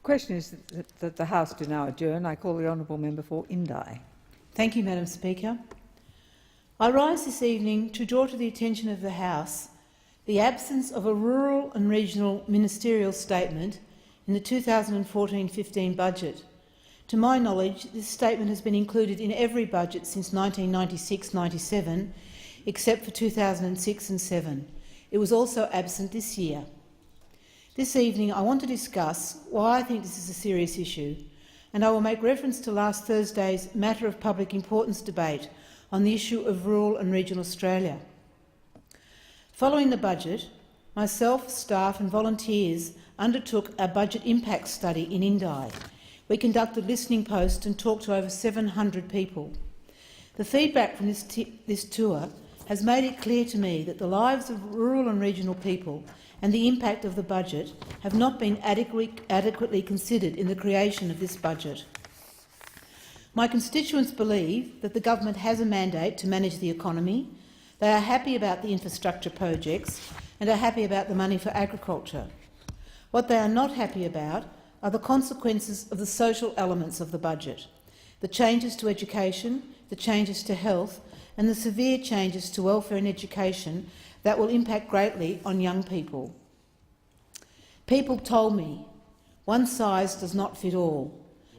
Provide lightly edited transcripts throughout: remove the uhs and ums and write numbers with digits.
Question is that the House do now adjourn. I call the honourable member for Indi. Thank you, Madam Speaker. I rise this evening to draw to the attention of the House the absence of a rural and regional ministerial statement in the 2014-15 budget. To my knowledge, this statement has been included in every budget since 1996-97, except for 2006 and 7. It was also absent this year. This evening I want to discuss why I think this is a serious issue, and I will make reference to last Thursday's matter of public importance debate on the issue of rural and regional Australia. Following the budget, myself, staff and volunteers undertook a budget impact study in Indi. We conducted listening posts and talked to over 700 people. The feedback from this tour has made it clear to me that the lives of rural and regional people and the impact of the budget have not been adequately considered in the creation of this budget. My constituents believe that the government has a mandate to manage the economy. They are happy about the infrastructure projects and are happy about the money for agriculture. What they are not happy about are the consequences of the social elements of the budget, the changes to education, the changes to health and the severe changes to welfare and education that will impact greatly on young people. People told me one size does not fit all,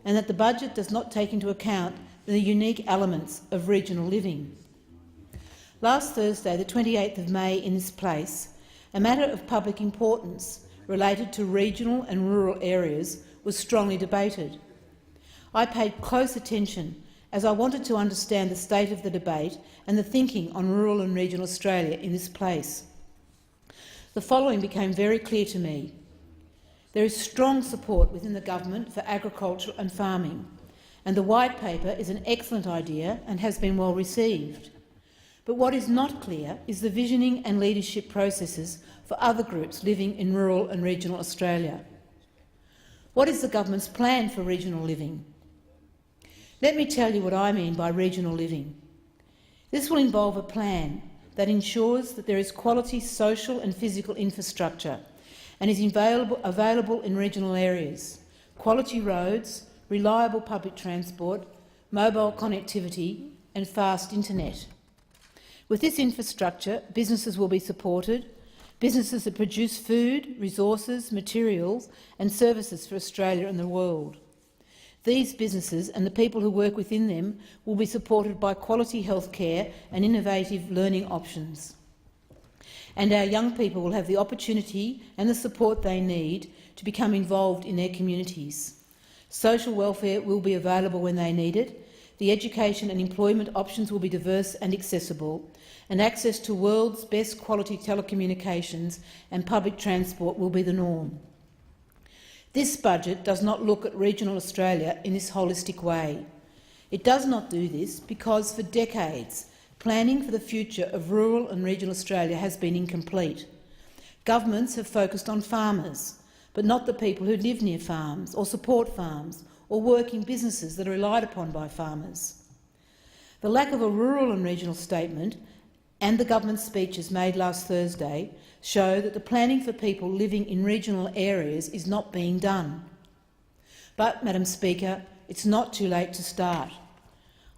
and that the budget does not take into account the unique elements of regional living. Last Thursday, the 28th of May, in this place, a matter of public importance related to regional and rural areas was strongly debated. I paid close attention as I wanted to understand the state of the debate and the thinking on rural and regional Australia in this place. The following became very clear to me. There is strong support within the government for agriculture and farming, and the white paper is an excellent idea and has been well received. But what is not clear is the visioning and leadership processes for other groups living in rural and regional Australia. What is the government's plan for regional living? Let me tell you what I mean by regional living. This will involve a plan that ensures that there is quality social and physical infrastructure and is available in regional areas, quality roads, reliable public transport, mobile connectivity and fast internet. With this infrastructure, businesses will be supported, businesses that produce food, resources, materials and services for Australia and the world. These businesses and the people who work within them will be supported by quality health care and innovative learning options. And our young people will have the opportunity and the support they need to become involved in their communities. Social welfare will be available when they need it, the education and employment options will be diverse and accessible, and access to world's best quality telecommunications and public transport will be the norm. This budget does not look at regional Australia in this holistic way. It does not do this because for decades planning for the future of rural and regional Australia has been incomplete. Governments have focused on farmers, but not the people who live near farms or support farms or work in businesses that are relied upon by farmers. The lack of a rural and regional statement and the government speeches made last Thursday show that the planning for people living in regional areas is not being done. But, Madam Speaker, it's not too late to start.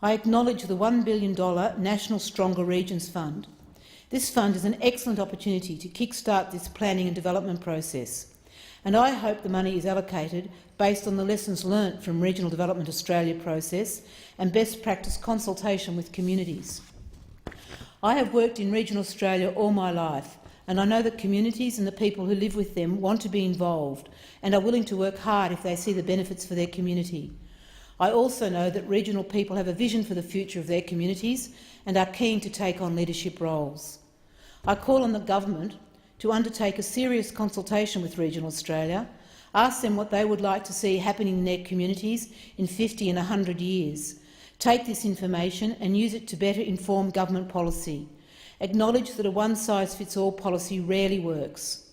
I acknowledge the $1 billion National Stronger Regions Fund. This fund is an excellent opportunity to kick-start this planning and development process, and I hope the money is allocated based on the lessons learnt from Regional Development Australia process and best practice consultation with communities. I have worked in regional Australia all my life, and I know that communities and the people who live with them want to be involved and are willing to work hard if they see the benefits for their community. I also know that regional people have a vision for the future of their communities and are keen to take on leadership roles. I call on the government to undertake a serious consultation with regional Australia, ask them what they would like to see happening in their communities in 50 and 100 years. Take this information and use it to better inform government policy. Acknowledge that a one-size-fits-all policy rarely works.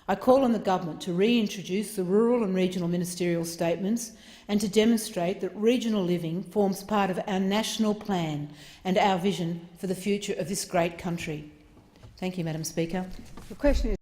I call on the government to reintroduce the rural and regional ministerial statements and to demonstrate that regional living forms part of our national plan and our vision for the future of this great country. Thank you, Madam Speaker. The question is